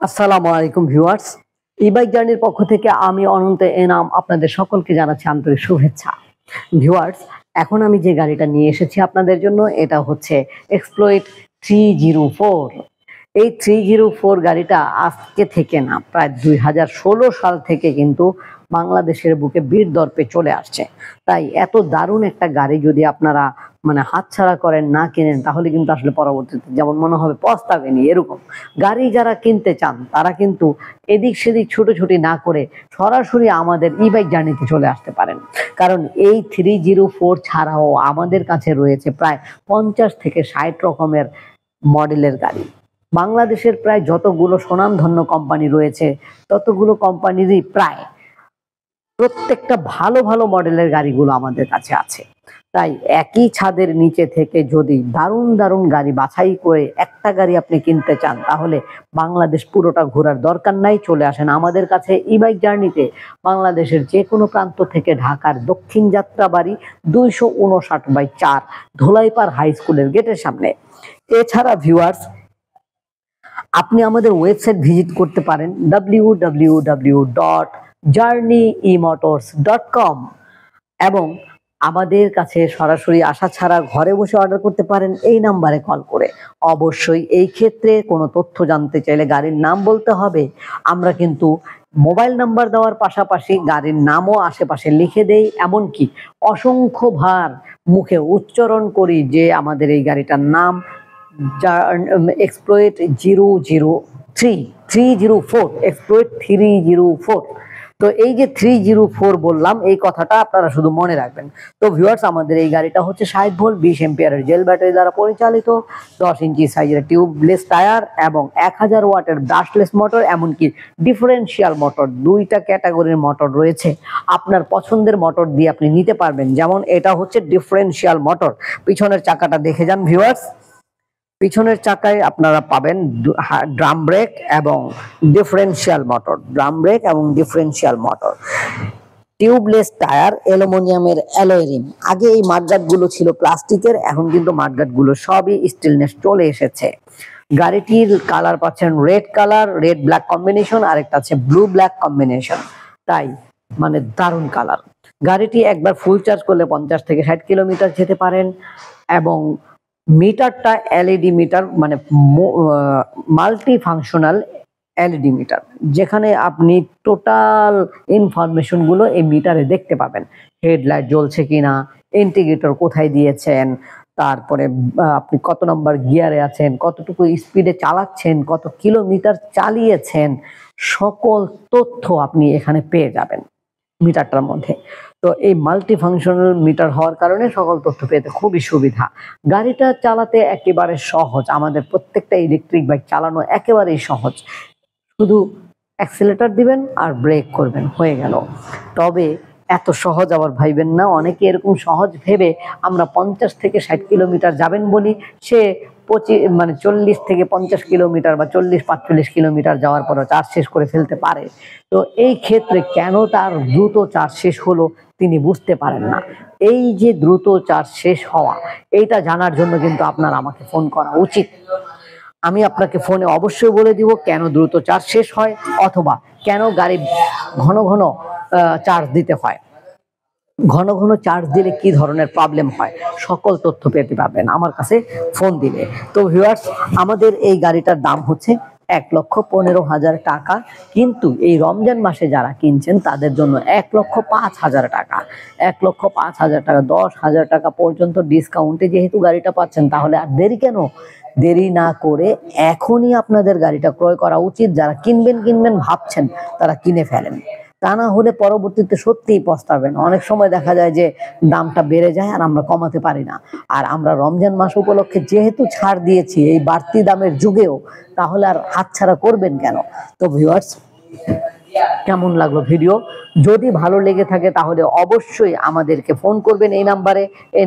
আসসালামু আলাইকুম viewers, e-bike জার্নির পক্ষ থেকে আমি অনন্ত এনাম আপনাদের সকলকে জানাচ্ছি আন্তরিক শুভেচ্ছা। ভিউয়ার্স, এখন আমি যে গাড়িটা নিয়ে এসেছি আপনাদের জন্য এটা হচ্ছে এক্সপ্লয়েট 304। এই 304 গাড়িটা আজকে থেকে না প্রায় 2016 সাল থেকে কিন্তু বাংলাদেশের বুকে বীর দর্পে চলে আসছে। তাই এত দারুণ একটা গাড়ি যদি আপনারা হাতছাড়া করেন, না কেনেন, তাহলে কিন্তু আসলে পরবর্তীতে যেমন মনে হবে পস্তাবেনি। এরকম গাড়ি যারা কিনতে চান তারা কিন্তু এদিক সেদিক ছুটোছুটি না করে সরাসরি আমাদের ই-বাইক জার্নিতে চলে আসতে পারেন। কারণ এই 304 ছাড়াও আমাদের কাছে রয়েছে প্রায় 50 থেকে 60 রকমের মডেলের গাড়ি। বাংলাদেশের প্রায় যতগুলো স্বনামধন্য কোম্পানি রয়েছে ততগুলো কোম্পানিরই প্রায় প্রত্যেকটা ভালো ভালো মডেলের গাড়িগুলো আমাদের কাছে আছে। তাই একই ছাদের নিচে থেকে যদি দারুণ দারুণ গাড়ি বাছাই করে একটা গাড়ি আপনি কিনতে চান, তাহলে বাংলাদেশ পুরোটা ঘোরার দরকার নাই, চলে আসেন আমাদের কাছে ই-বাইক জার্নিতে। বাংলাদেশের যে কোনো প্রান্ত থেকে ঢাকার দক্ষিণ যাত্রাবাড়ি 259/4 ধোলাইপাড় হাই স্কুলের গেটের সামনে। এছাড়া ভিউয়ার্স, আপনি আমাদের ওয়েবসাইট ভিজিট করতে পারেন www.journeyemotors.com, এবং আমাদের কাছে সরাসরি আসা ছাড়া ঘরে বসে অর্ডার করতে পারেন এই নাম্বারে কল করে। অবশ্যই এই ক্ষেত্রে কোনো তথ্য জানতে চাইলে গাড়ির নাম বলতে হবে। আমরা কিন্তু মোবাইল নাম্বার দেওয়ার পাশাপাশি গাড়ির নামও আশেপাশে লিখে দেই, এমনকি অসংখ্যবার মুখে উচ্চারণ করি যে আমাদের এই গাড়িটার নাম এক্সপ্লয়েট 304, এক্সপ্লয়েট 304। তো এই যে 304 বললাম, এই কথাটা আপনারা শুধু মনে রাখবেন। তো ভিউয়ার্স, আমাদের এই গাড়িটা হচ্ছে 60 ভোল্ট 20 এম্পিয়ারের জেল ব্যাটারি দ্বারা পরিচালিত, 10 ইঞ্চি সাইজের টিউবলেস টায়ার এবং 1000 ওয়াটের ব্রাশলেস মোটর, এমনকি ডিফারেন্সিয়াল মোটর। দুইটা ক্যাটাগরির মোটর রয়েছে, আপনার পছন্দের মোটর দিয়ে আপনি নিতে পারবেন। যেমন এটা হচ্ছে ডিফারেন্সিয়াল মোটর। পিছনের চাকাটা দেখে যান ভিউয়ার্স, পিছনের চাকায় আপনারা পাবেন ড্রাম ব্রেক এবং ডিফারেন্সিয়াল মোটর, টিউবলেস টায়ার, অ্যালুমিনিয়ামের অ্যালয় রিম। আগে এই মাঠগাটগুলো ছিল প্লাস্টিকের, এখন কিন্তু মাঠগাটগুলো সবই স্টেনলেস চলে এসেছে। গাড়িটির কালার পাচ্ছেন red colour, red black combination, আর একটা আছে ব্লু ব্ল্যাক কম্বিনেশন। তাই দারুণ কালার। গাড়িটি একবার ফুল চার্জ করলে 50 থেকে 60 কিলোমিটার যেতে পারেন, এবং মিটারটা LED metre, multi functional LED metre, যেখানে আপনি টোটাল ইনফরমেশন গুলো এই মিটারে দেখতে পাবেন। হেডলাইট জ্বলছে কিনা, ইন্ডিকেটর কোথায় দিয়েছেন, তারপরে আপনি কত নম্বর গিয়ারে আছেন, কতটুকু স্পিডে চালাচ্ছেন, কত কিলোমিটার চালিয়েছেন, সকল তথ্য আপনি এখানে পেয়ে যাবেন মিটারটার মধ্যে। তো এই মাল্টি ফাংশনাল মিটার হওয়ার কারণে সকল তথ্য পেতে খুবই সুবিধা। গাড়িটা চালাতে একেবারে সহজ, আমাদের প্রত্যেকটা ইলেকট্রিক বাইক চালানো একেবারেই সহজ। শুধু অ্যাক্সিলারেটর দিবেন আর ব্রেক করবেন, হয়ে গেল। তবে এত সহজ আবার ভাইবেন না। অনেকে এরকম সহজ ভেবে আমরা 50 থেকে 60 কিলোমিটার যাবেন বলি, সে 40 থেকে 50 কিলোমিটার বা 40-45 কিলোমিটার যাওয়ার পরও চার্জ শেষ করে ফেলতে পারে। তো এই ক্ষেত্রে কেন তার দ্রুত চার্জ শেষ হলো তিনি বুঝতে পারেন না। এই যে দ্রুত চার্জ শেষ হওয়া, এইটা জানার জন্য কিন্তু আপনার আমাকে ফোন করা উচিত। আমি আপনাকে ফোনে অবশ্যই বলে দিব কেন দ্রুত চার্জ শেষ হয়, অথবা কেন গাড়ি ঘন ঘন চার্জ দিতে হয়, ঘন ঘন চার্জ দিলে কি ধরনের প্রবলেম হয়, সকল তথ্য পেতে পারবেন আমার কাছে ফোন দিলে। তো ভিউয়ার্স, আমাদের এই গাড়িটার দাম হচ্ছে 1,15,000 টাকা, কিন্তু এই রমজান মাসে যারা কিনছেন তাদের জন্য 1,05,000 টাকা। 1,05,000 টাকা, 10,000 টাকা পর্যন্ত ডিসকাউন্টে যেহেতু গাড়িটা পাচ্ছেন, তাহলে আর দেরি কেন? দেরি না করে এখনই আপনাদের গাড়িটা ক্রয় করা উচিত। যারা কিনবেন ভাবছেন তারা কিনে ফেলেন, তা না হলে পরবর্তীতে সত্যিই পস্তাবেন। অনেক সময় দেখা যায় যে দামটা বেড়ে যায় আর আমরা কমাতে পারি না। আর আমরা রমজান মাস উপলক্ষে যেহেতু ছাড় দিয়েছি এই বাড়তি দামের যুগেও, তাহলে আর হাতছাড়া করবেন কেন? তো ভিউয়ার্স, কেমন লাগলো ভিডিও? যদি ভালো লেগে থাকে তাহলে অবশ্যই আমাদেরকে ফোন করবেন এই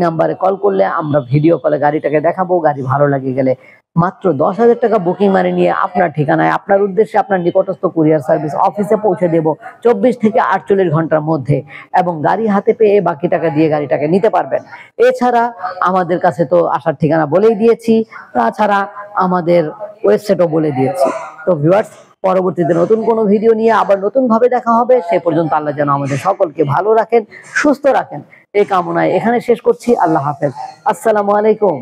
নাম্বারে কল করলে আমরা ভিডিও কলে গাড়িটাকে দেখাবো। গাড়ি ভালো লাগে গেলে মাত্র 10,000 টাকা বুকিং মানি নিয়ে আপনার ঠিকানায়, আপনার উদ্দেশ্যে, আপনার নিকটস্থ কুরিয়ার সার্ভিস অফিসে পৌঁছে দেব 24 থেকে 48 ঘন্টার মধ্যে, এবং গাড়ি হাতে পেয়ে বাকি টাকা দিয়ে গাড়িটাকে নিতে পারবেন। এছাড়া আমাদের কাছে তো আসার ঠিকানা বলেই দিয়েছি, তাছাড়া আমাদের ওয়েবসাইটও বলে দিয়েছি। তো ভিউয়ার্স, পরবর্তীতে নতুন কোনো ভিডিও নিয়ে আবার নতুন ভাবে দেখা হবে। সে পর্যন্ত আল্লাহ যেন আমাদের সকলকে ভালো রাখেন, সুস্থ রাখেন, এই কামনায় এখানে শেষ করছি। আল্লাহ হাফেজ। আসসালামু আলাইকুম।